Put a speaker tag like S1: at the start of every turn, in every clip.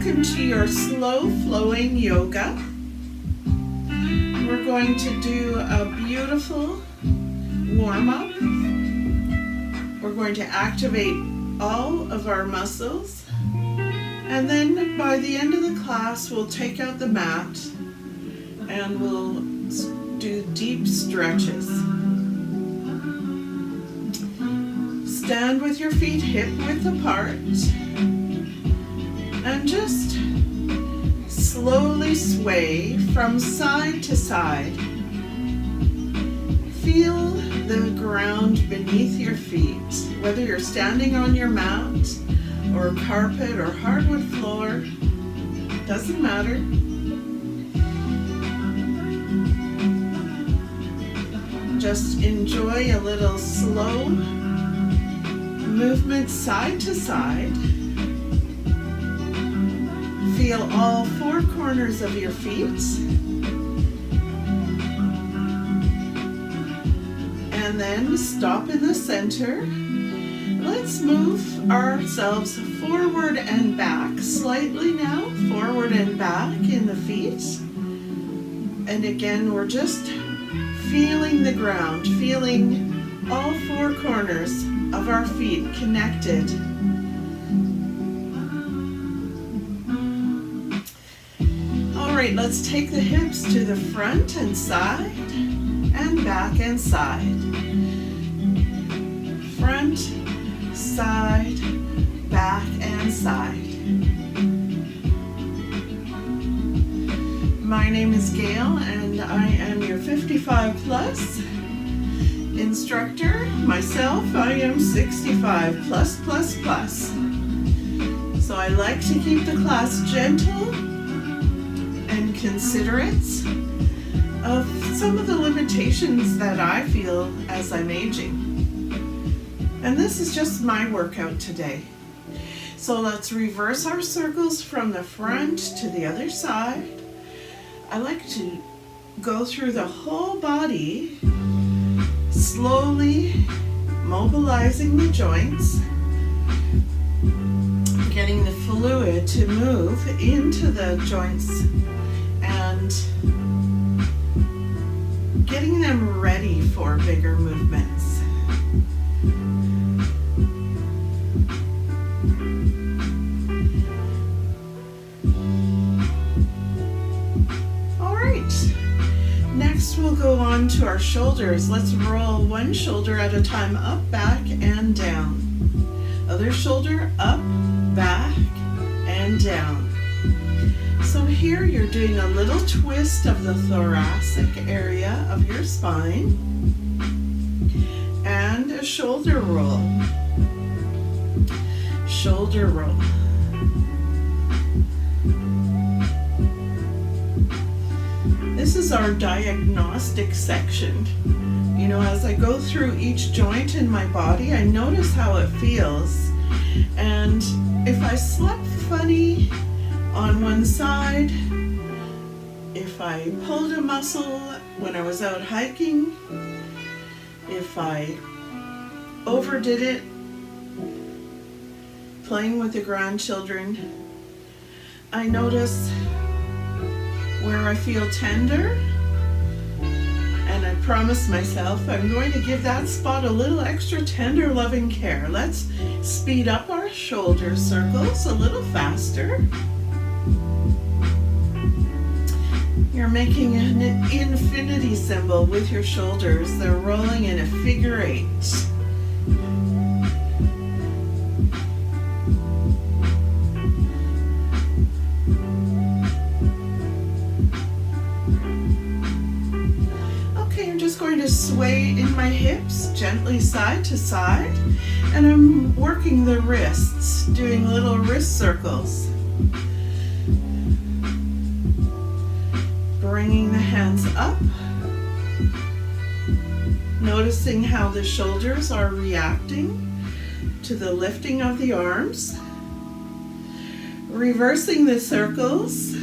S1: Welcome to your slow flowing yoga. We're going to do a beautiful warm-up. We're going to activate all of our muscles, and then by the end of the class we'll take out the mat and we'll do deep stretches. Stand with your feet hip width apart and just slowly sway from side to side. Feel the ground beneath your feet, whether you're standing on your mat or carpet or hardwood floor, doesn't matter. Just enjoy a little slow movement side to side. Feel all four corners of your feet. And then stop in the center. Let's move ourselves forward and back slightly now. Forward and back in the feet. And again, we're just feeling the ground, feeling all four corners of our feet connected. All right, let's take the hips to the front and side and back and side. Front, side, back and side. My name is Gail and I am your 55 plus instructor. Myself, I am 65 plus plus plus. So I like to keep the class gentle and considerate of some of the limitations that I feel as I'm aging. And this is just my workout today. So let's reverse our circles from the front to the other side. I like to go through the whole body, slowly mobilizing the joints, getting the fluid to move into the joints and getting them ready for bigger movements. All right, next we'll go on to our shoulders. Let's roll one shoulder at a time, up, back, and down. Other shoulder, up, back, and down. So here you're doing a little twist of the thoracic area of your spine and a shoulder roll. Shoulder roll. This is our diagnostic section. You know, as I go through each joint in my body, I notice how it feels. And if I slept funny on one side, if I pulled a muscle when I was out hiking, if I overdid it playing with the grandchildren, I notice where I feel tender, and I promise myself I'm going to give that spot a little extra tender loving care. Let's speed up our shoulder circles a little faster. You're making an infinity symbol with your shoulders. They're rolling in a figure eight. Going to sway in my hips gently side to side, and I'm working the wrists, doing little wrist circles, bringing the hands up, noticing how the shoulders are reacting to the lifting of the arms, reversing the circles.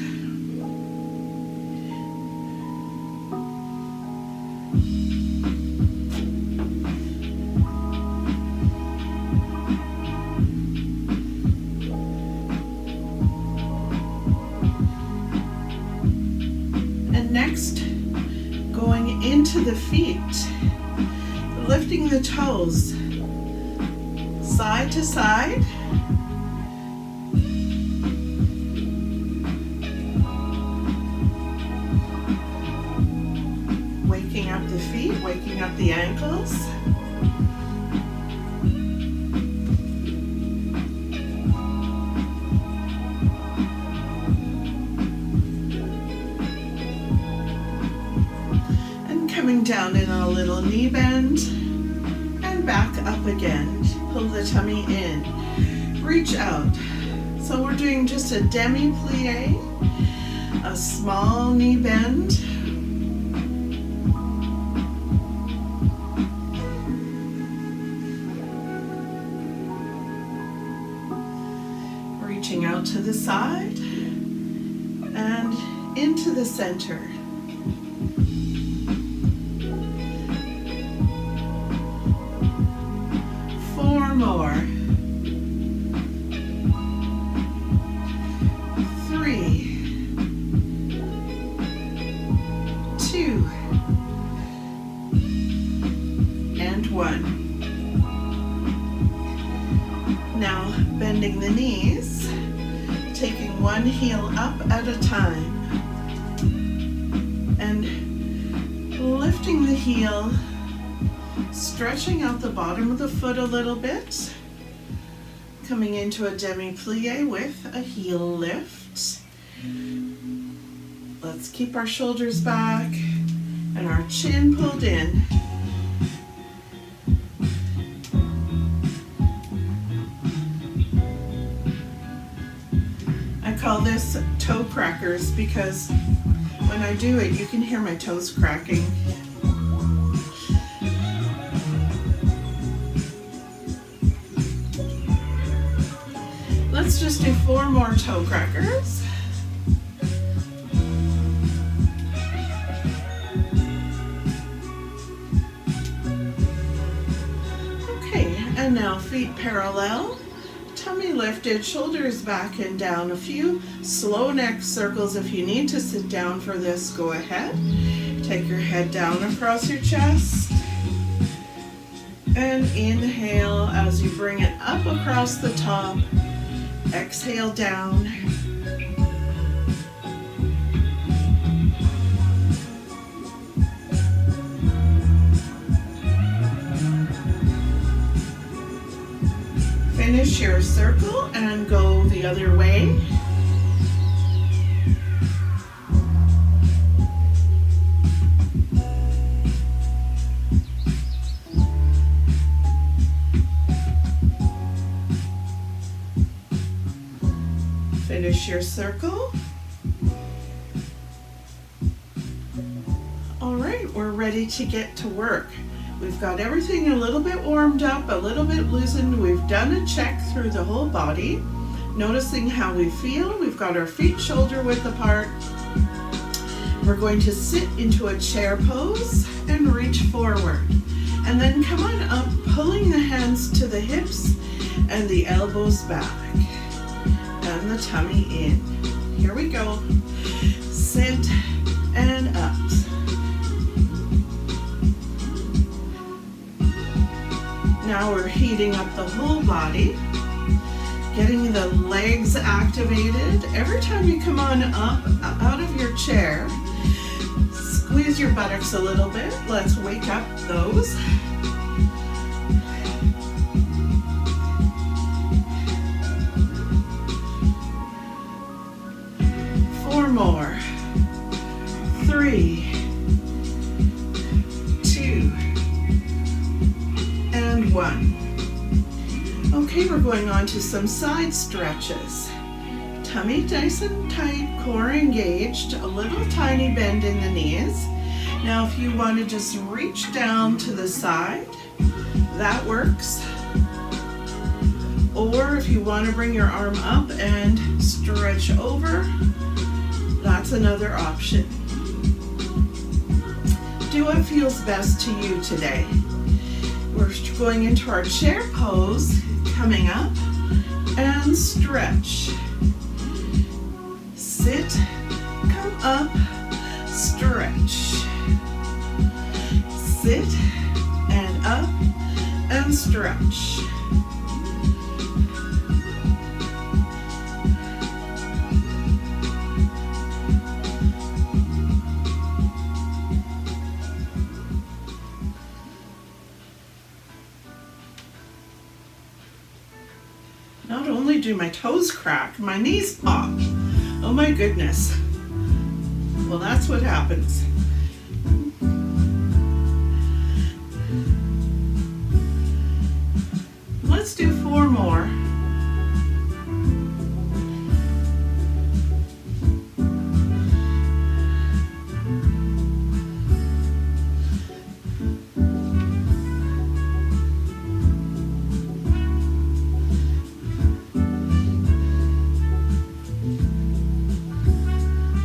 S1: Next, going into the feet, lifting the toes side to side. Waking up the feet, waking up the ankles. And coming down in a little knee bend and back up again. Pull the tummy in. Reach out. So we're doing just a demi-plie, a small knee bend. Reaching out to the side and into the center. Four more. 3, 2, and 1. Now bending the knees, taking one heel up at a time and lifting the heel, stretching out the bottom of the foot a little bit, coming into a demi-plie with a heel lift. Let's keep our shoulders back and our chin pulled in. I call this toe crackers because when I do it, you can hear my toes cracking. Let's just do 4 more toe crackers. Okay, and now feet parallel, tummy lifted, shoulders back and down. A few slow neck circles. If you need to sit down for this, go ahead. Take your head down across your chest. And inhale as you bring it up across the top. Exhale down. Finish your circle and go the other way. Finish your circle. All right, we're ready to get to work. We've got everything a little bit warmed up, a little bit loosened. We've done a check through the whole body, noticing how we feel. We've got our feet shoulder width apart. We're going to sit into a chair pose and reach forward. And then come on up, pulling the hands to the hips and the elbows back. And the tummy in. Here we go. Sit and up. Now we're heating up the whole body, getting the legs activated. Every time you come on up out of your chair, squeeze your buttocks a little bit. Let's wake up those. More. 3, 2, and 1. Okay, we're going on to some side stretches. Tummy nice and tight, core engaged, a little tiny bend in the knees. Now if you want to just reach down to the side, that works. Or if you want to bring your arm up and stretch over, that's another option. Do what feels best to you today. We're going into our chair pose, coming up and stretch. Sit, come up, stretch. Sit and up and stretch. Not only do my toes crack, my knees pop. Oh my goodness. Well, that's what happens. Let's do 4 more.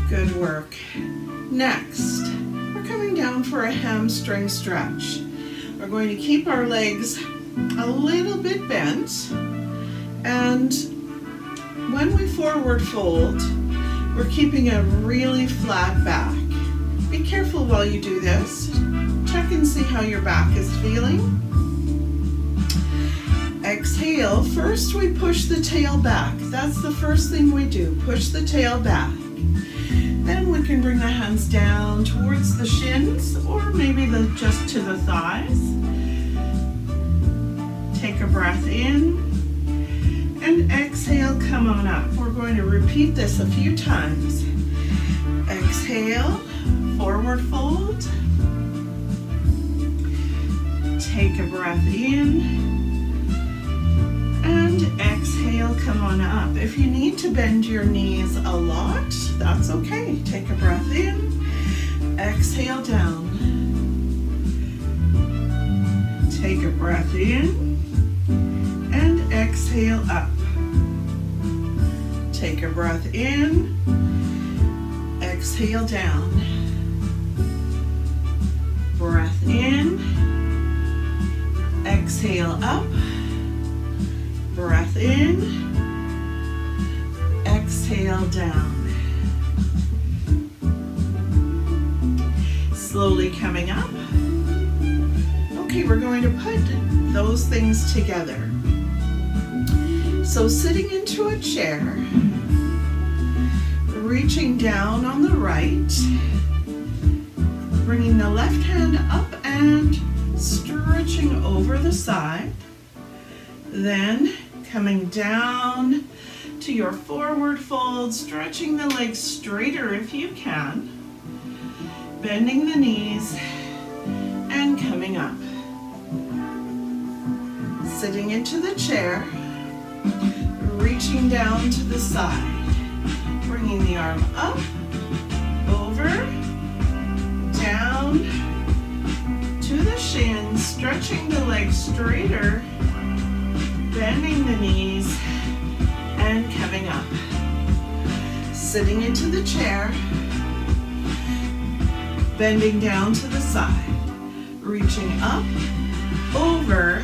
S1: Good work. Next, we're coming down for a hamstring stretch. We're going to keep our legs a little bit bent, and when we forward fold, we're keeping a really flat back. Be careful while you do this. Check and see how your back is feeling. Exhale. First we push the tail back. That's the first thing we do. Push the tail back. Then we can bring the hands down towards the shins, or maybe just to the thighs. Take a breath in and exhale, come on up. We're going to repeat this a few times. Exhale, forward fold. Take a breath in and exhale, come on up. If you need to bend your knees a lot, that's okay. Take a breath in, exhale down. Take a breath in and exhale up. Take a breath in, exhale down. Breath in, exhale up. Breath in, exhale down. Slowly coming up. Okay, we're going to put those things together. So sitting into a chair, reaching down on the right, bringing the left hand up and stretching over the side. Then coming down to your forward fold, stretching the legs straighter if you can, bending the knees and coming up. Sitting into the chair, reaching down to the side, bringing the arm up, over, down to the shins, stretching the legs straighter, bending the knees and coming up. Sitting into the chair, bending down to the side, reaching up, over,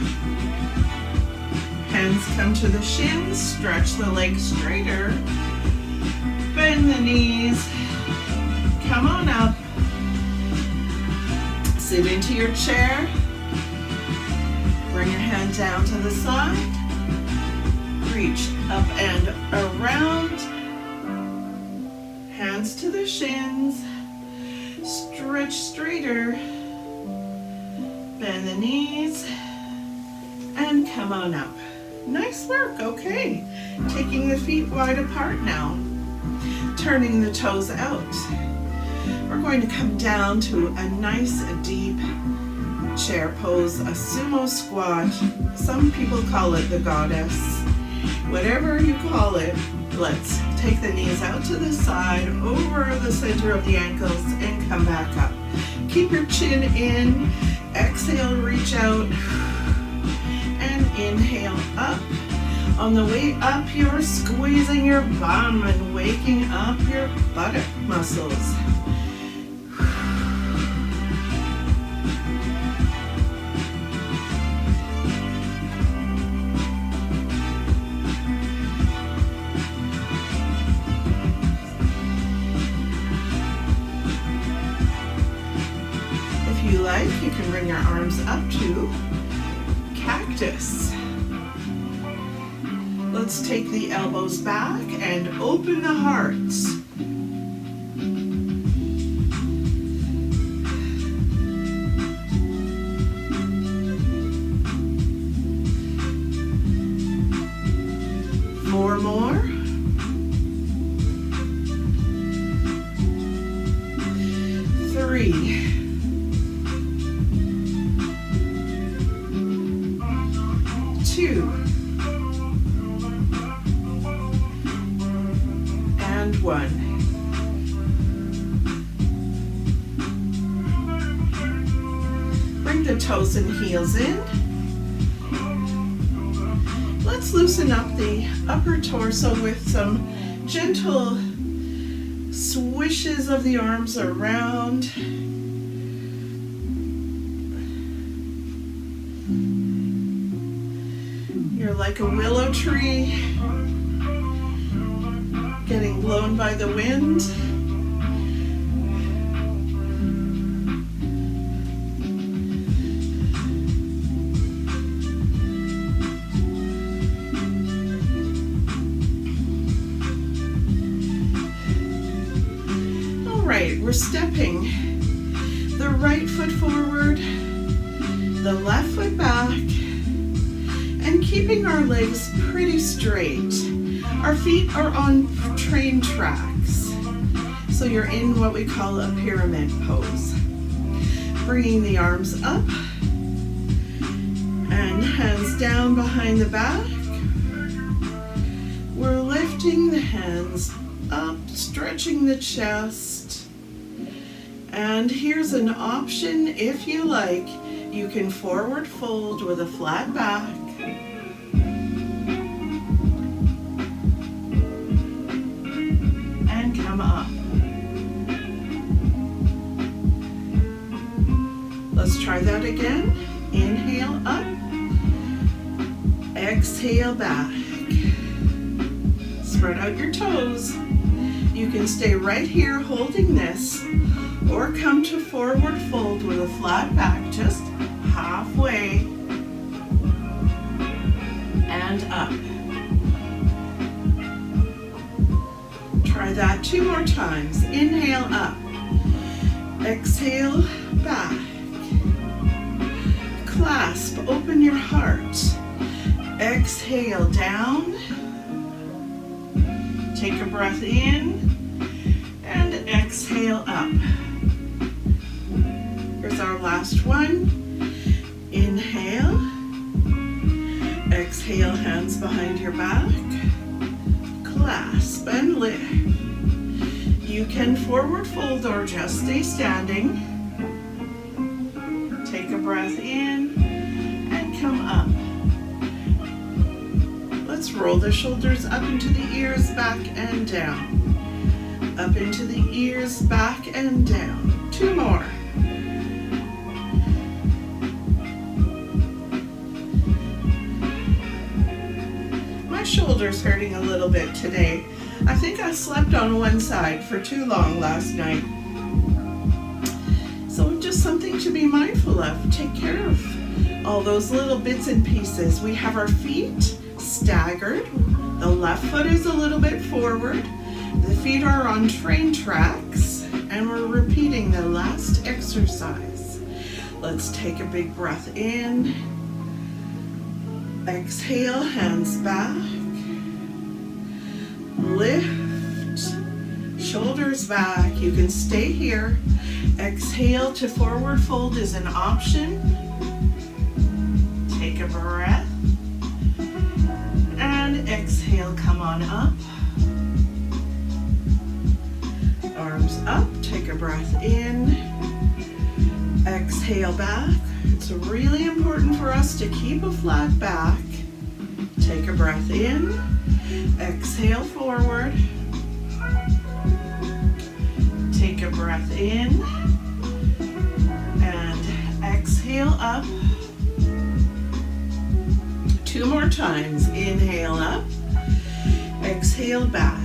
S1: hands come to the shins, stretch the legs straighter, bend the knees, come on up, sit into your chair, bring your hand down to the side, reach up and around, hands to the shins, stretch straighter, bend the knees, and come on up. Nice work, okay. Taking the feet wide apart now, turning the toes out. We're going to come down to a nice deep chair pose, a sumo squat. Some people call it the goddess. Whatever you call it, let's take the knees out to the side, over the center of the ankles, and come back up. Keep your chin in, exhale, reach out, and inhale up. On the way up, you're squeezing your bum and waking up your buttock muscles. like, you can bring your arms up to cactus. Let's take the elbows back and open the hearts. Four more. Three. Two. And one. Bring the toes and heels in. Let's loosen up the upper torso with some gentle swishes of the arms around. You're like a willow tree getting blown by the wind. We're stepping the right foot forward, the left foot back, and keeping our legs pretty straight. Our feet are on train tracks, so you're in what we call a pyramid pose. Bringing the arms up and hands down behind the back. We're lifting the hands up, stretching the chest. And here's an option, if you like, you can forward fold with a flat back. And come up. Let's try that again. Inhale up. Exhale back. Spread out your toes. You can stay right here holding this, or come to forward fold with a flat back, just halfway, and up. Try that 2 more times. Inhale up, exhale back, clasp, open your heart, exhale down, take a breath in, and exhale up. Here's our last one. Inhale. Exhale, hands behind your back. Clasp and lift. You can forward fold or just stay standing. Take a breath in and come up. Let's roll the shoulders up into the ears, back and down. Up into the ears, back and down. 2 more. My shoulder's hurting a little bit today. I think I slept on one side for too long last night. So just something to be mindful of. Take care of all those little bits and pieces. We have our feet staggered. The left foot is a little bit forward. The feet are on train tracks, and we're repeating the last exercise. Let's take a big breath in. Exhale, hands back. Lift, shoulders back. You can stay here. Exhale to forward fold is an option. Take a breath. And exhale, come on up. Arms up, take a breath in. Exhale back. It's really important for us to keep a flat back. Take a breath in. Exhale forward. Take a breath in. And exhale up. 2 more times. Inhale up. Exhale back.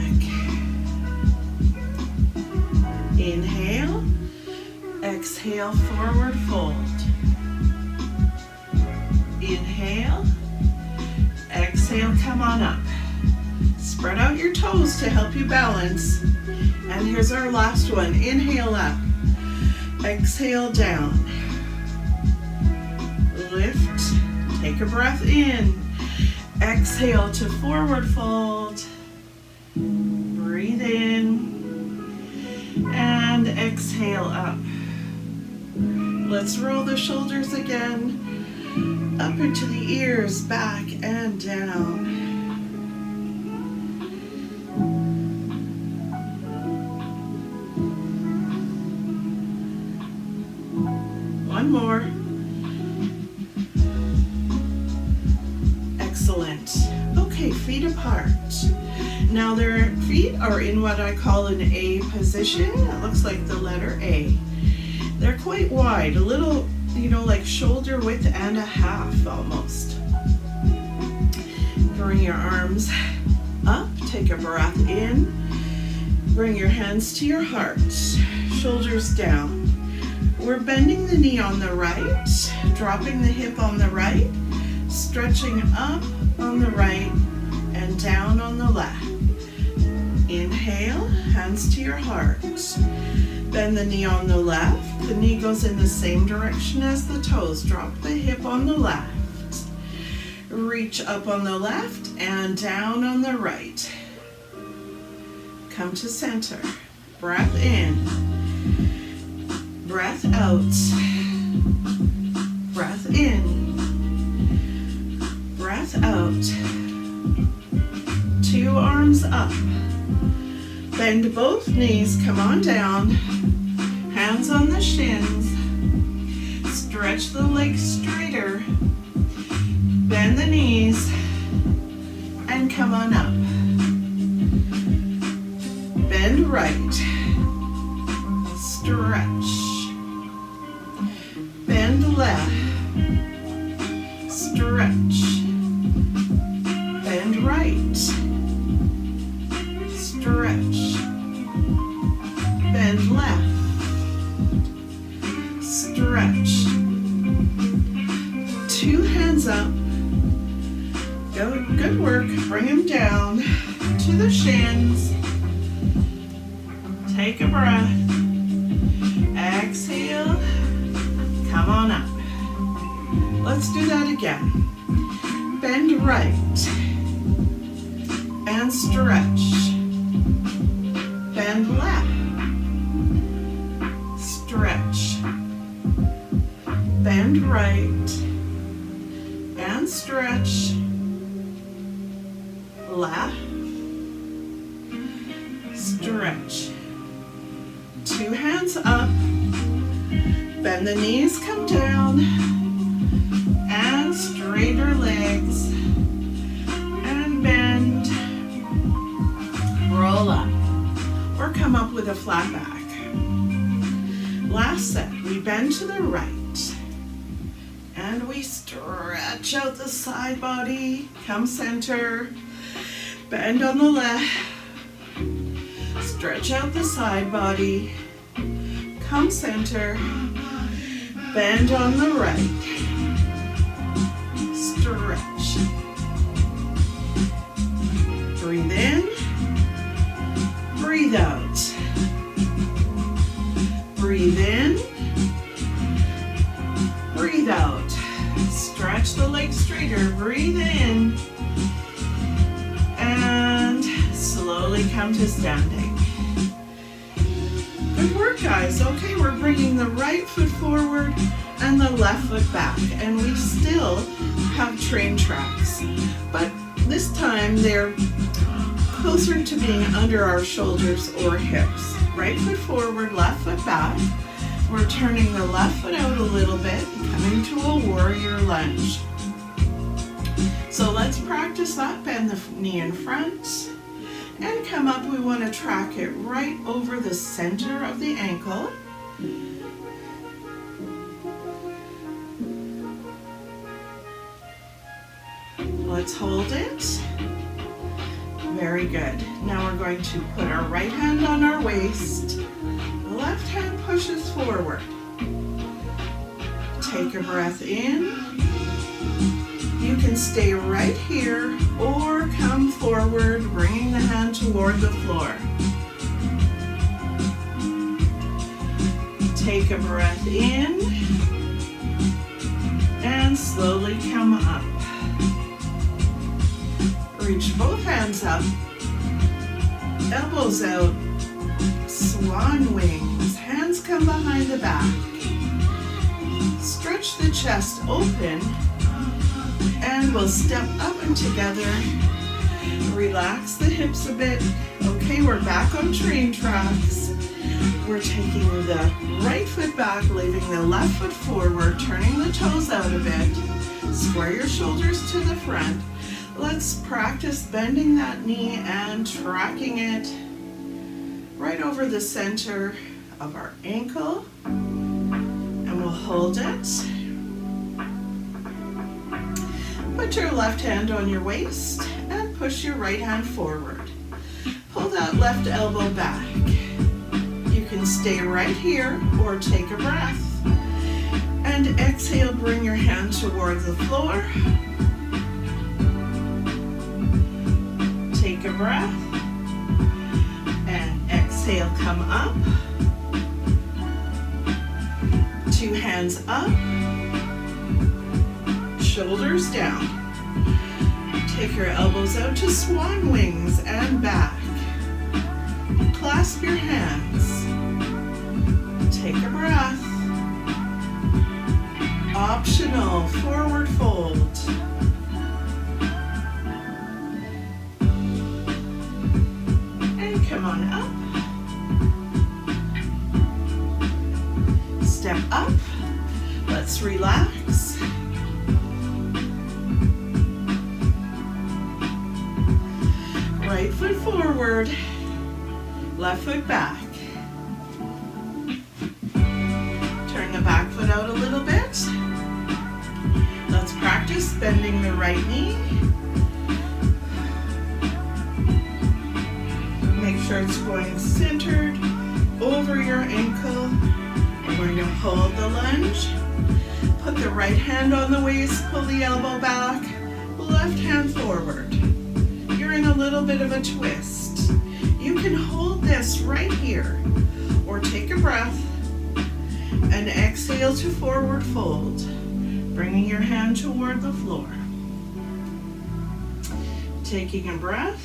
S1: Inhale. Exhale, forward fold. Inhale. Exhale, come on up. Spread out your toes to help you balance. And here's our last one. Inhale up. Exhale down. Lift. Take a breath in. Exhale to forward fold. Breathe in. And exhale up. Let's roll the shoulders again. Up into the ears, back and down. One more. Excellent. Okay, feet apart. Now their feet are in what I call an A position. It looks like the letter A. They're quite wide, a little, like shoulder width and a half almost. Bring your arms up, take a breath in. Bring your hands to your heart, shoulders down. We're bending the knee on the right, dropping the hip on the right, stretching up on the right and down on the left. Inhale, hands to your heart. Bend the knee on the left. The knee goes in the same direction as the toes. Drop the hip on the left. Reach up on the left and down on the right. Come to center. Breath in. Breath out. Breath in. Breath out. 2 arms up. Bend both knees, come on down. Hands on the shins. Stretch the legs straighter. Bend the knees and come on up. Bend right. Stretch. Bend left. Stretch. Bend right. Stretch. Bend left. Stretch. 2 hands up. Good work. Bring them down to the shins. Take a breath. Exhale. Come on up. Let's do that again. Bend right and stretch. Bend left. Stretch. Bend right and stretch. Left. Stretch. 2 hands up. Bend the knees, come down. And straighter legs. And bend. Roll up. Or come up with a flat back. Last set, we bend to the right. And we stretch out the side body. Come center. Bend on the left. Stretch out the side body. Come center. Bend on the right. Stretch. Breathe in. Breathe out. Breathe in. Breathe out. Stretch the legs straighter. Breathe in. And slowly come to standing. Good work, guys. Okay, we're bringing the right foot forward and the left foot back. And we still have train tracks. But this time they're closer to being under our shoulders or hips. Right foot forward, left foot back. We're turning the left foot out a little bit, coming to a warrior lunge. So let's practice that. Bend the knee in front and come up. We want to track it right over the center of the ankle. Let's hold it. Very good. Now we're going to put our right hand on our waist. The left hand pushes forward. Take a breath in. You can stay right here or come forward, bringing the hand toward the floor. Take a breath in and slowly come up. Reach both hands up, elbows out, swan wings, hands come behind the back. Stretch the chest open and we'll step up and together. Relax the hips a bit. Okay, we're back on train tracks. We're taking the right foot back, leaving the left foot forward, turning the toes out a bit. Square your shoulders to the front. Let's practice bending that knee and tracking it right over the center of our ankle. And we'll hold it. Put your left hand on your waist and push your right hand forward. Pull that left elbow back. You can stay right here or take a breath. And exhale, bring your hand towards the floor. Take a breath. And exhale, come up. Two hands up. Shoulders down. Take your elbows out to swan wings and back. Clasp your hands. Take a breath. Optional, forward fold. And come on up. Step up. Let's relax. Right foot forward, left foot back. Turn the back foot out a little bit. Let's practice bending the right knee. Make sure it's going centered over your ankle. We're going to hold the lunge. Put the right hand on the waist, pull the elbow back, left hand forward. You're in a little bit of a twist. You can hold this right here or take a breath and exhale to forward fold, bringing your hand toward the floor. Taking a breath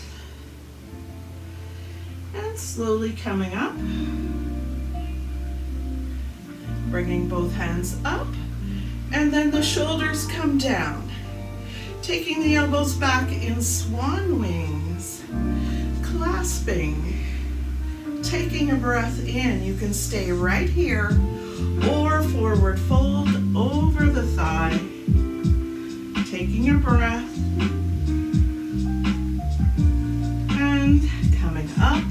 S1: and slowly coming up, bringing both hands up, and then the shoulders come down. Taking the elbows back in swan wings, clasping, taking a breath in. You can stay right here or forward fold over the thigh. Taking a breath and coming up,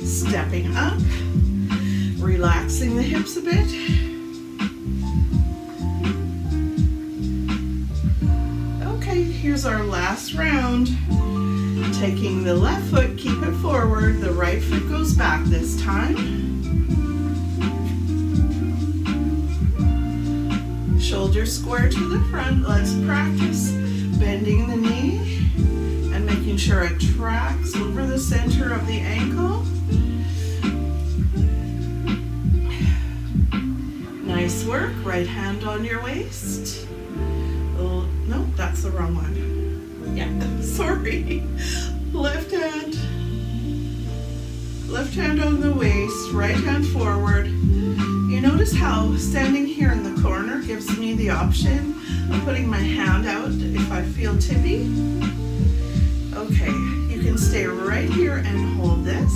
S1: stepping up, relaxing the hips a bit. Here's our last round. Taking the left foot, keep it forward. The right foot goes back this time. Shoulders square to the front. Let's practice bending the knee and making sure it tracks over the center of the ankle. Nice work. Right hand on your waist. Oh, no, that's the wrong one. Yeah, sorry. Left hand on the waist, right hand forward. You notice how standing here in the corner gives me the option of putting my hand out if I feel tippy. Okay, you can stay right here and hold this.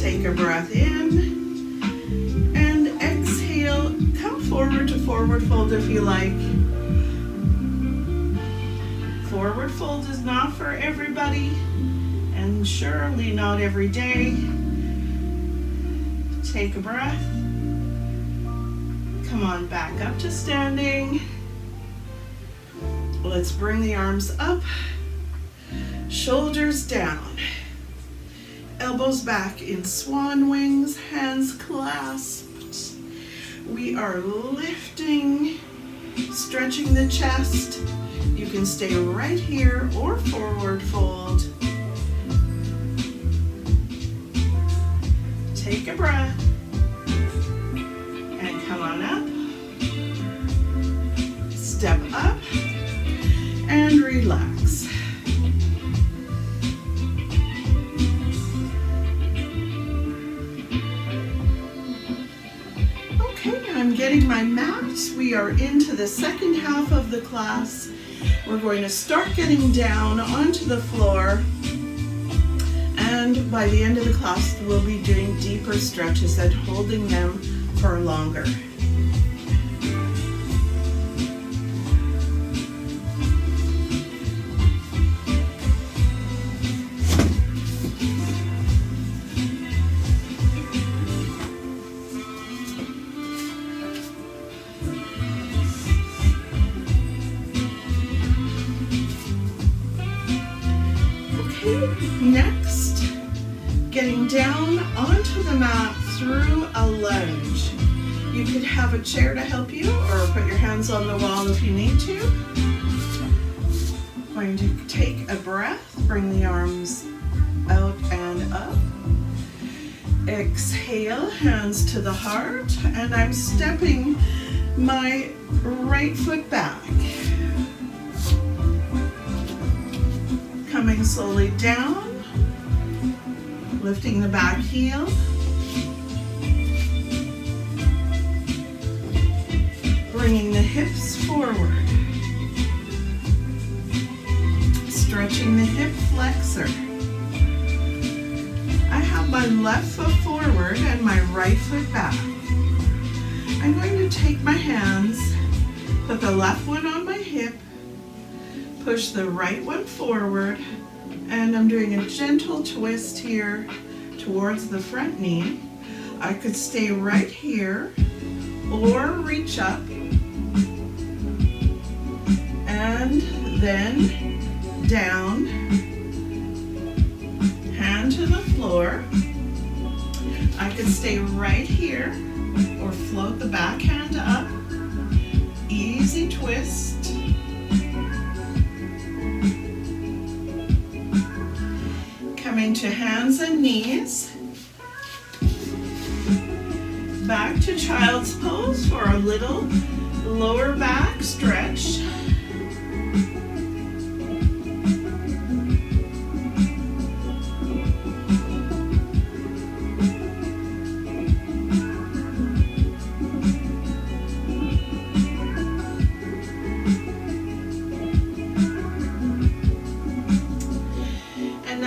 S1: Take a breath in and exhale. Come forward to forward fold if you like. Forward fold is not for everybody, and surely not every day. Take a breath. Come on back up to standing. Let's bring the arms up, shoulders down, elbows back in swan wings, hands clasped. We are lifting, stretching the chest. You can stay right here or forward fold. Take a breath and come on up. Step up and relax. Okay, I'm getting my mat. We are into the second half of the class. We're going to start getting down onto the floor, and by the end of the class we'll be doing deeper stretches and holding them for longer. Next, getting down onto the mat through a lunge. You could have a chair to help you or put your hands on the wall if you need to. Going to take a breath, bring the arms out and up. Exhale, hands to the heart, and I'm stepping my right foot back. Coming slowly down, lifting the back heel. Bringing the hips forward. Stretching the hip flexor. I have my left foot forward and my right foot back. I'm going to take my hands, put the left one on my hip, push the right one forward, and I'm doing a gentle twist here towards the front knee. I could stay right here or reach up and then down, hand to the floor. I could stay right here or float the back hand up. Easy twist. Coming to hands and knees. Back to child's pose for a little lower back stretch.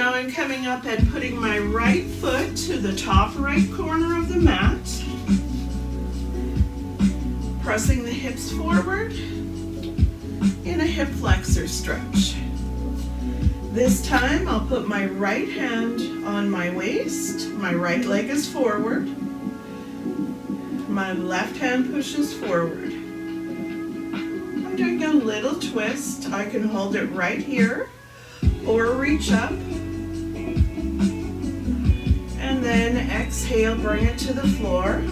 S1: I'm coming up and putting my right foot to the top right corner of the mat, pressing the hips forward in a hip flexor stretch. This time I'll put my right hand on my waist, my right leg is forward, my left hand pushes forward. I'm doing a little twist. I can hold it right here or reach up. And then exhale, bring it to the floor.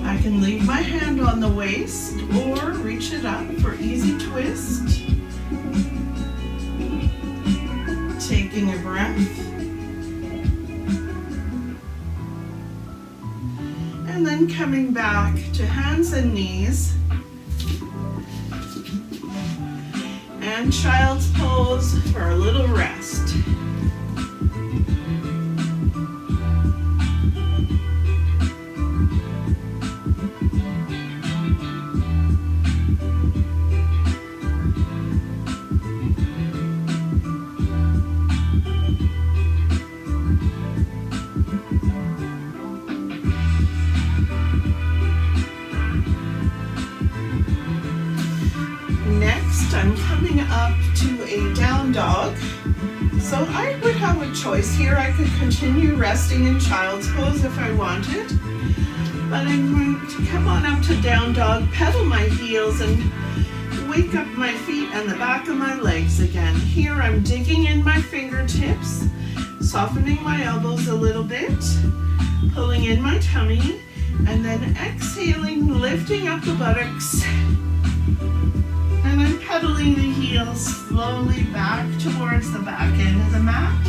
S1: I can leave my hand on the waist or reach it up for easy twist. Taking a breath. And then coming back to hands and knees. And child's pose for a little rest. I'm coming up to a down dog. So I would have a choice here. I could continue resting in child's pose if I wanted. But I'm going to come on up to down dog, pedal my heels and wake up my feet and the back of my legs again. Here I'm digging in my fingertips, Softening my elbows a little bit, pulling in my tummy, and then exhaling, lifting up the buttocks. And I'm pedaling the heels slowly back towards the back end of the mat.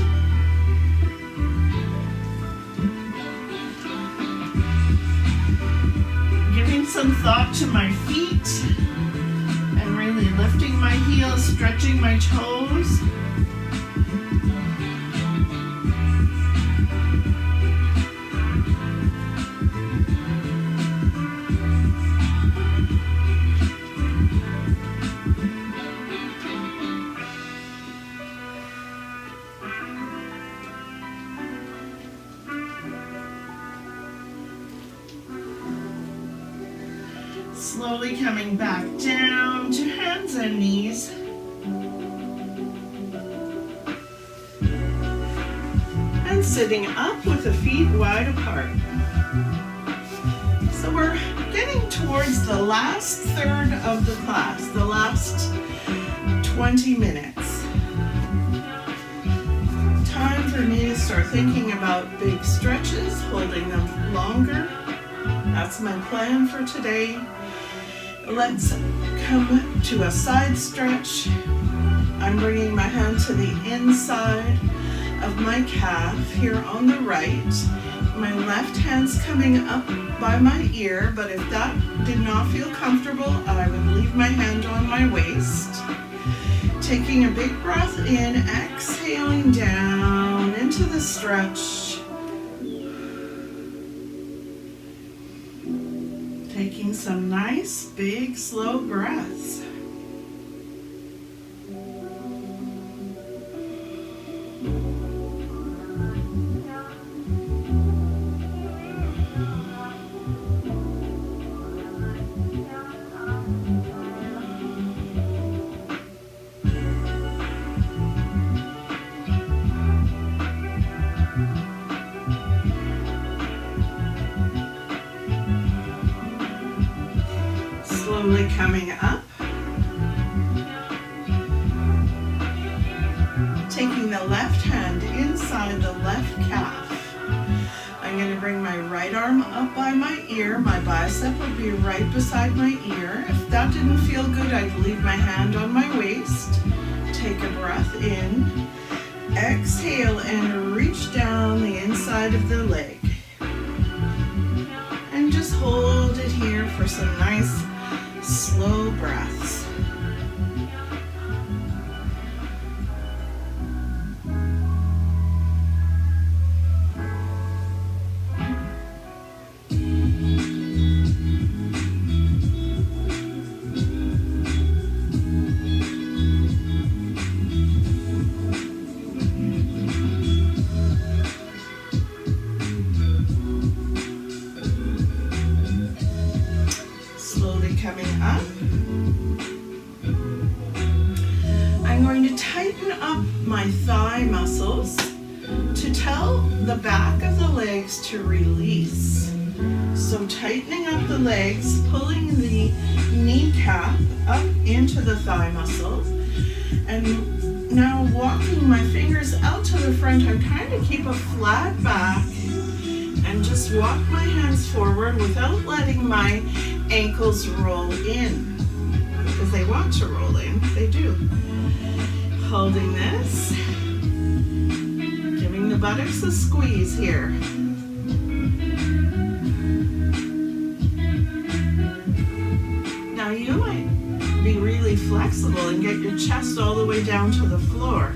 S1: Giving some thought to my feet and really lifting my heels, stretching my toes. Slowly coming back down to hands and knees. And sitting up with the feet wide apart. So we're getting towards the last third of the class, the last 20 minutes. Time for me to start thinking about big stretches, holding them longer. That's my plan for today. Let's come to a side stretch. I'm bringing my hand to the inside of my calf here on the right. My left hand's coming up by my ear, but if that did not feel comfortable, I would leave my hand on my waist. Taking a big breath in, exhaling down into the stretch. Taking some nice, big, slow breaths. Slowly coming up, taking the left hand inside the left calf. I'm going to bring my right arm up by my ear. My bicep will be right beside my ear. If that didn't feel good, I'd leave my hand on my waist. Take a breath in, exhale, and reach down the inside of the leg. And just hold it here for some nice slow breaths. Slowly coming up. I'm going to tighten up my thigh muscles to tell the back of the legs to release. So tightening up the legs, pulling the kneecap up into the thigh muscle, and now walking my fingers out to the front. I'm trying to keep a flat back and just walk my hands forward without letting my ankles roll in, because they want to roll in, they do. Holding this, giving the buttocks a squeeze here. Now you might be really flexible and get your chest all the way down to the floor.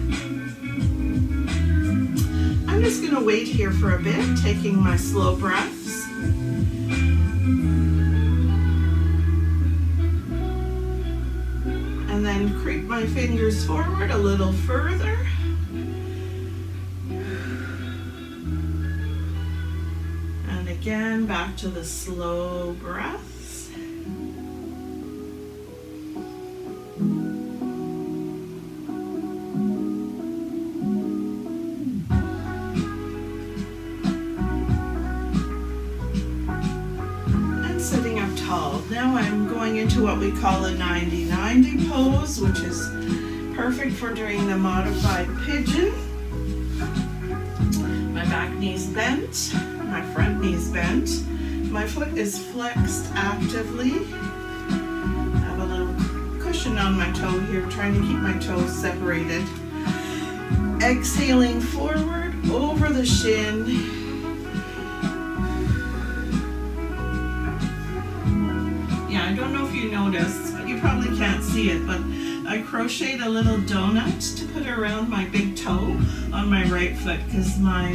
S1: I'm just going to wait here for a bit, taking my slow breaths. And then creep my fingers forward a little further. And again, back to the slow breaths. And sitting up tall. Now I'm going into what we call a 90-90 pose, which is perfect for doing the modified pigeon. My back knee's bent, my front knee's bent. My foot is flexed actively. I have a little cushion on my toe here, trying to keep my toes separated. Exhaling forward over the shin. Yeah, I don't know if you noticed, but you probably can't see it, but I crocheted a little donut to put around my big toe on my right foot because my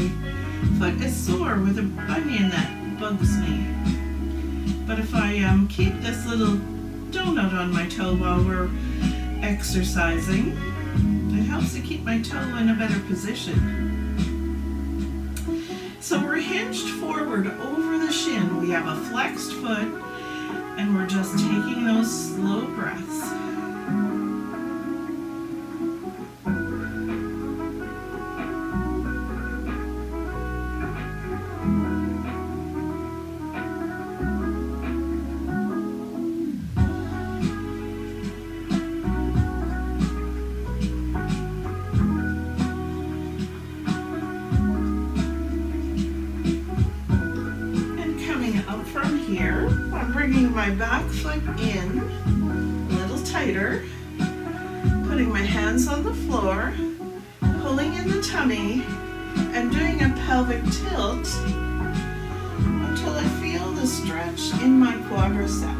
S1: foot is sore with a bunion that bugs me. But if I keep this little donut on my toe while we're exercising, it helps to keep my toe in a better position. So we're hinged forward over the shin. We have a flexed foot, and we're just taking those slow breaths. Here, I'm bringing my back foot in a little tighter, putting my hands on the floor, pulling in the tummy, and doing a pelvic tilt until I feel the stretch in my quadricep.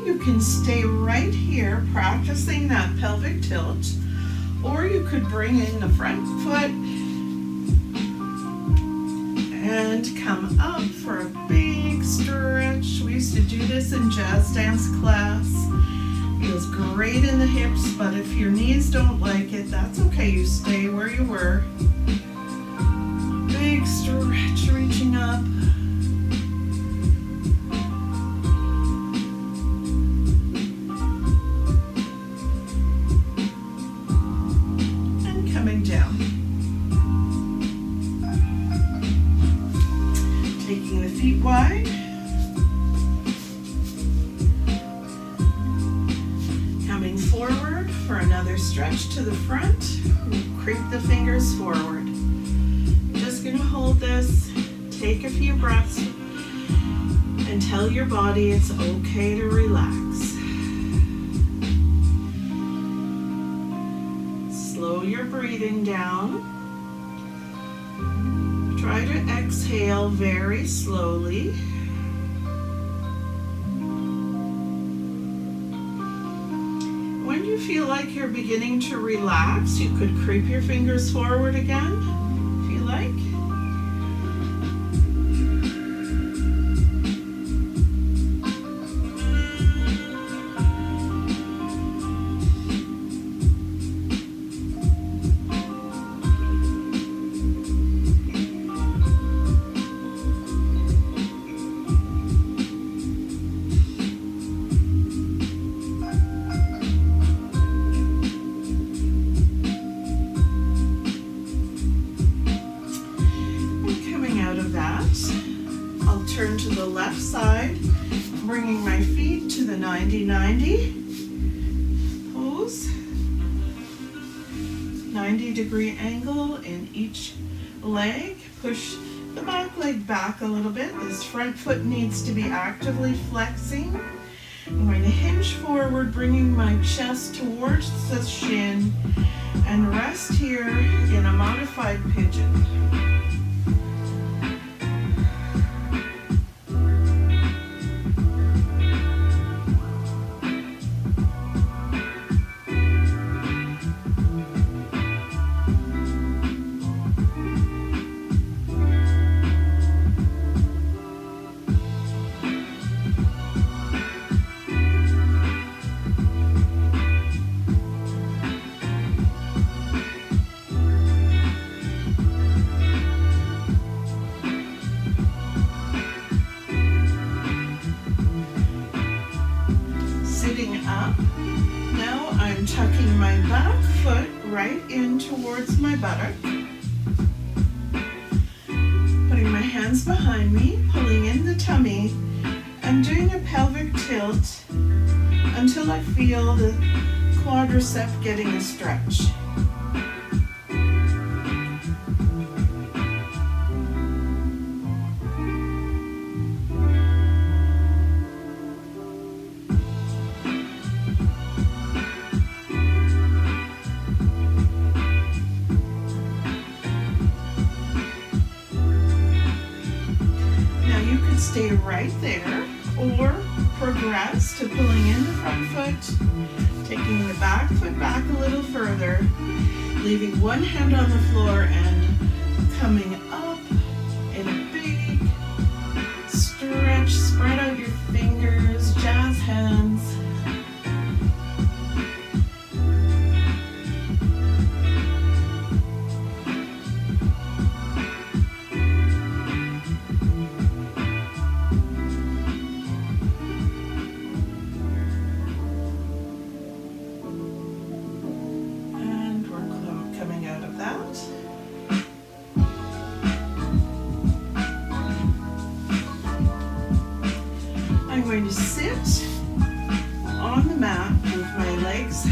S1: You can stay right here practicing that pelvic tilt, or you could bring in the front foot and come up for a big stretch. We used to do this in jazz dance class. Feels great in the hips, but if your knees don't like it, that's okay. You stay where you were. Big stretch, reaching up. Down. Taking the feet wide. Coming forward for another stretch to the front. Creep the fingers forward. Just going to hold this. Take a few breaths and tell your body it's okay to relax. Slow your breathing down. Try to exhale very slowly. When you feel like you're beginning to relax, you could creep your fingers forward again, if you like. Turn to the left side, bringing my feet to the 90-90 pose. 90-degree angle in each leg. Push the back leg back a little bit. This front foot needs to be actively flexing. I'm going to hinge forward, bringing my chest towards the shin, and rest here in a modified pigeon. Sitting up. Now I'm tucking my back foot right in towards my buttock. Putting my hands behind me, pulling in the tummy, I'm doing a pelvic tilt until I feel the quadricep getting a stretch. Stay right there or progress to pulling in the front foot, taking the back foot back a little further, leaving one hand on the floor and coming up in a big stretch. Spread out your fingers, jazz hands. I'm going to sit on the mat with my legs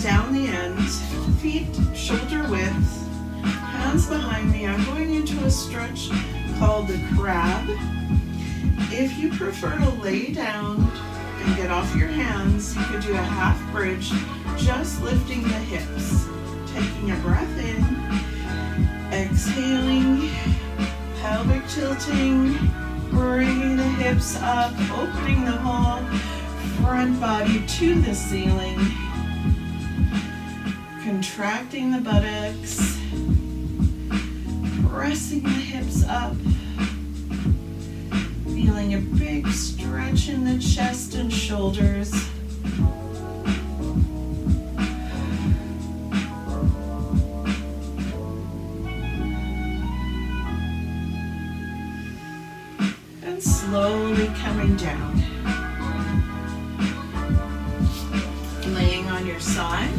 S1: down the ends, feet shoulder width, hands behind me. I'm going into a stretch called the crab. If you prefer to lay down and get off your hands, you could do a half bridge, just lifting the hips. Taking a breath in, exhaling, pelvic tilting, bringing the hips up, opening the whole front body to the ceiling, contracting the buttocks, pressing the hips up, feeling a big stretch in the chest and shoulders. Slowly coming down. Laying on your side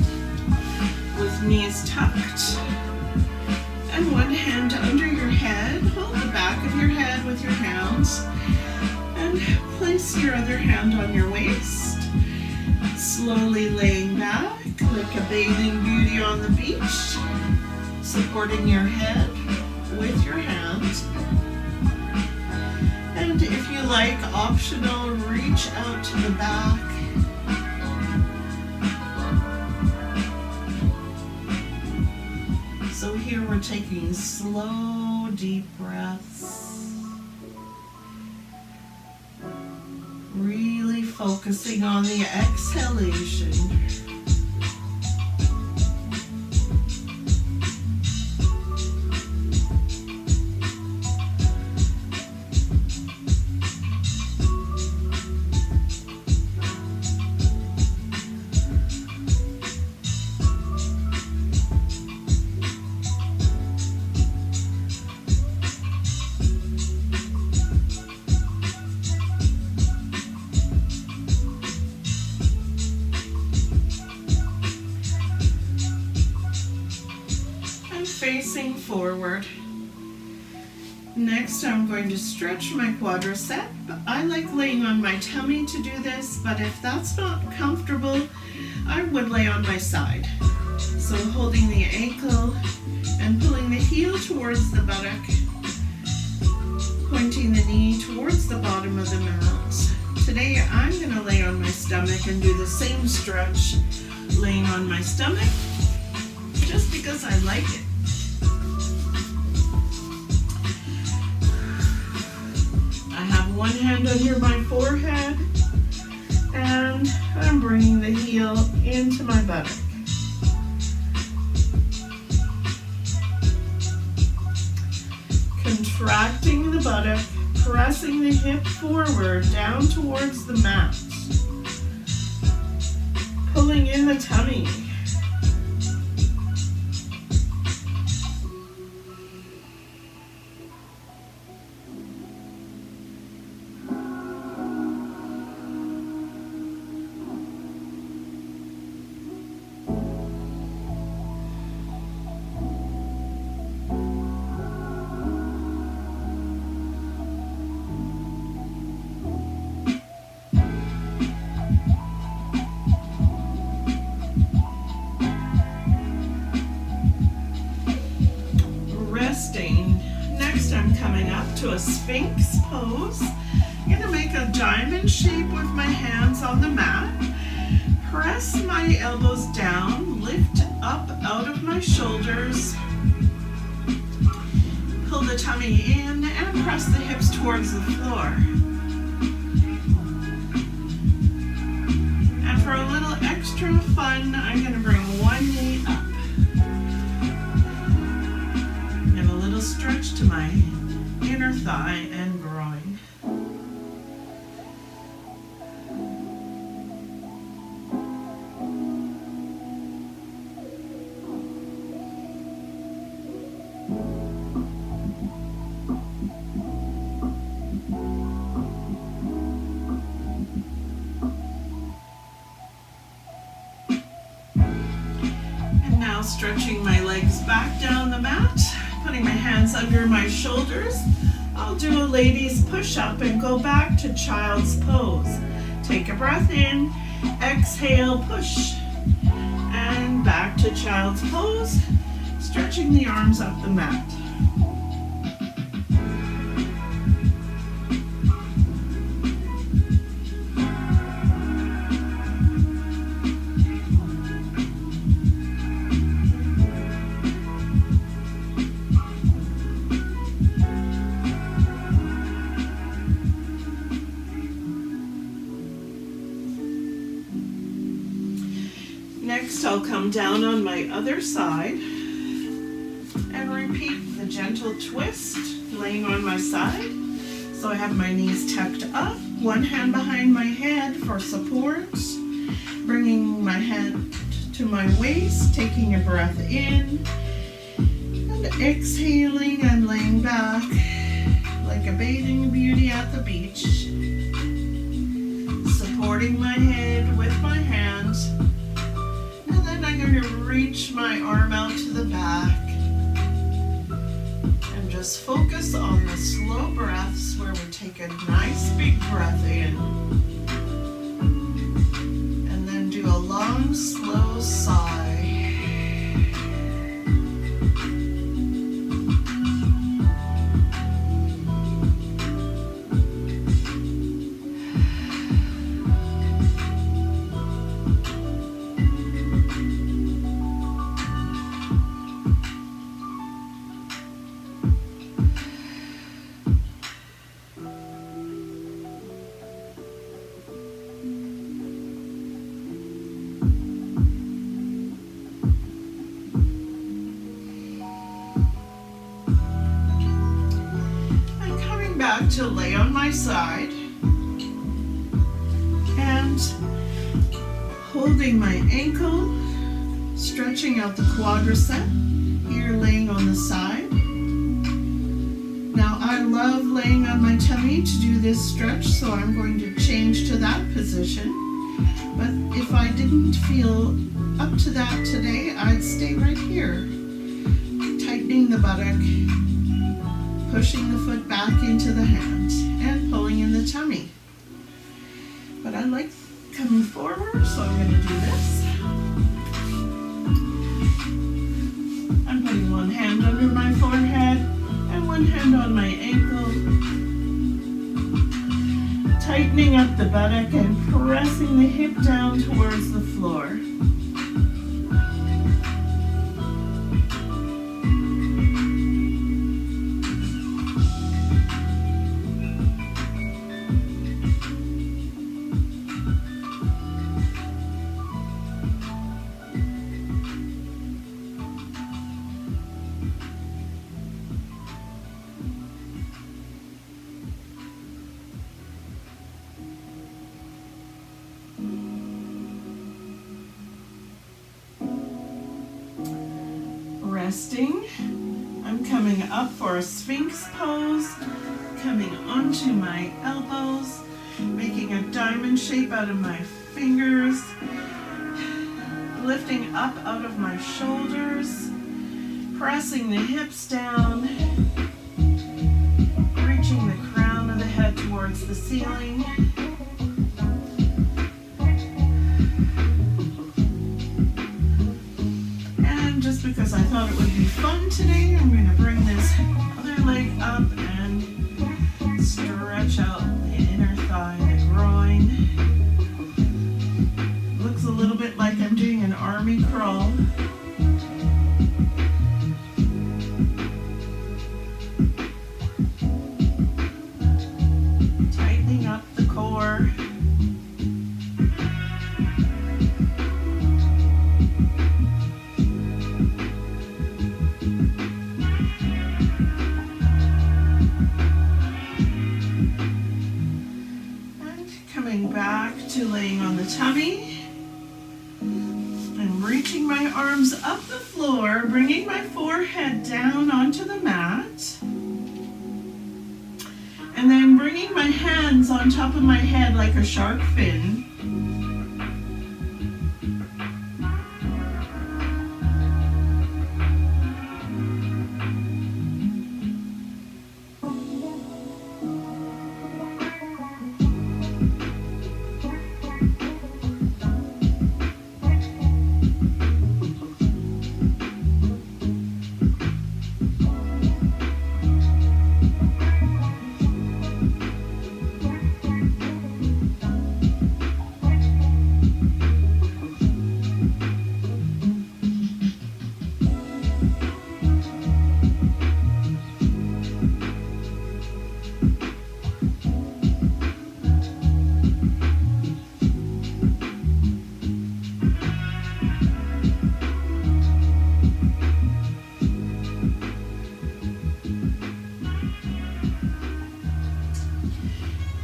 S1: with knees tucked and one hand under your head. Hold the back of your head with your hands and place your other hand on your waist. Slowly laying back like a bathing beauty on the beach, supporting your head with your hands. And if you like, optional, reach out to the back. So here we're taking slow, deep breaths. Really focusing on the exhalation. Facing forward. Next, I'm going to stretch my quadricep. I like laying on my tummy to do this, but if that's not comfortable, I would lay on my side. So holding the ankle and pulling the heel towards the buttock, pointing the knee towards the bottom of the mat. Today, I'm going to lay on my stomach and do the same stretch, laying on my stomach, just because I like it. One hand under my forehead, and I'm bringing the heel into my buttock. Contracting the buttock, pressing the hip forward down towards the mat. Pulling in the tummy. Sphinx pose. I'm going to make a diamond shape with my hands on the mat. Press my elbows down, lift up out of my shoulders. Pull the tummy in and press the hips towards the floor. And for a little extra fun, I'm going to bring one knee up. And a little stretch to my inner thigh and groin. And now stretching my legs back down the mat, putting my hands under my shoulders. I'll do a lady's push-up and go back to child's pose. Take a breath in, exhale, push, and back to child's pose, stretching the arms up the mat. Next, I'll come down on my other side and repeat the gentle twist, laying on my side. So I have my knees tucked up, one hand behind my head for support, bringing my hand to my waist, taking a breath in, and exhaling and laying back like a bathing beauty at the beach, supporting my head with my hands. I'm going to reach my arm out to the back and just focus on the slow breaths where we take a nice big breath in and then do a long, slow sigh. To lay on my side and holding my ankle, stretching out the quadricep, here laying on the side. Now I love laying on my tummy to do this stretch, so I'm going to change to that position. But if I didn't feel up to that today, I'd stay right here, tightening the buttock, pushing the foot back into the hands and pulling in the tummy. But I like coming forward, so I'm going to do this. I'm putting one hand under my forehead and one hand on my ankle, tightening up the buttock and pressing the hip down towards the floor. Resting. I'm coming up for a Sphinx pose, coming onto my elbows, making a diamond shape out of my fingers, lifting up out of my shoulders, pressing the hips down, reaching the crown of the head towards the ceiling. Just because I thought it would be fun today, I'm going to bring this other leg up and spine. Looks a little bit like I'm doing an army crawl. Tightening up the core. Back to laying on the tummy and reaching my arms up the floor, bringing my forehead down onto the mat, and then bringing my hands on top of my head like a shark fin.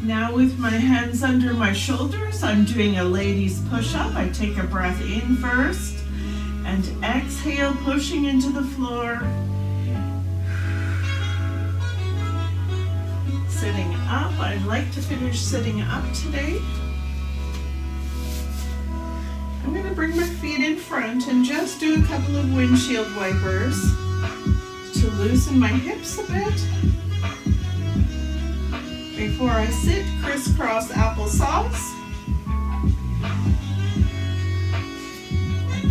S1: Now with my hands under my shoulders, I'm doing a lady's push-up. I take a breath in first and exhale, pushing into the floor. Sitting up. I'd like to finish sitting up today. I'm going to bring my feet in front and just do a couple of windshield wipers to loosen my hips a bit. Before I sit, crisscross applesauce.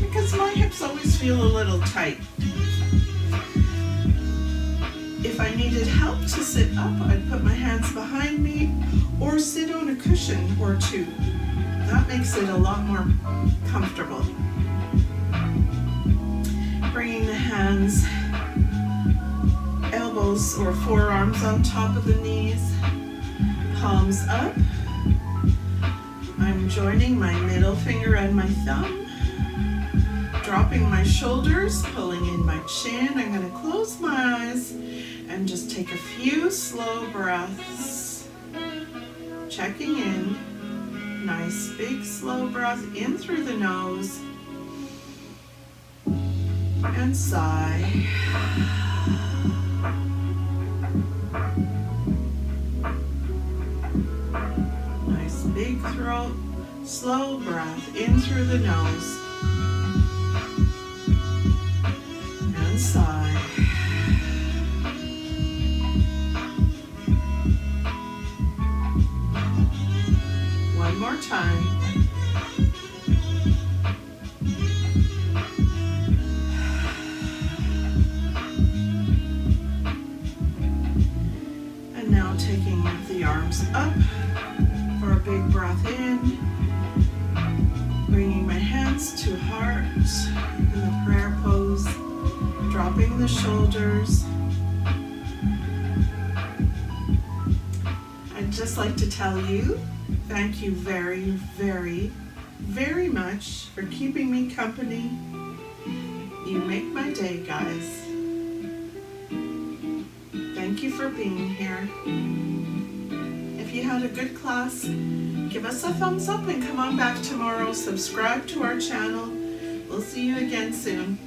S1: Because my hips always feel a little tight. If I needed help to sit up, I'd put my hands behind me or sit on a cushion or two. That makes it a lot more comfortable. Bringing the hands, elbows or forearms on top of the knees. Palms up. I'm joining my middle finger and my thumb. Dropping my shoulders, pulling in my chin. I'm going to close my eyes and just take a few slow breaths. Checking in. Nice big slow breath in through the nose. And sigh. Big throat, slow breath in through the nose, and sigh. One more time. And now taking the arms up. For a big breath in, bringing my hands to heart in the prayer pose, dropping the shoulders. I'd just like to tell you, thank you very, very, very much for keeping me company. You make my day, guys. Thank you for being here. If you had a good class, give us a thumbs up and come on back tomorrow. Subscribe to our channel. We'll see you again soon.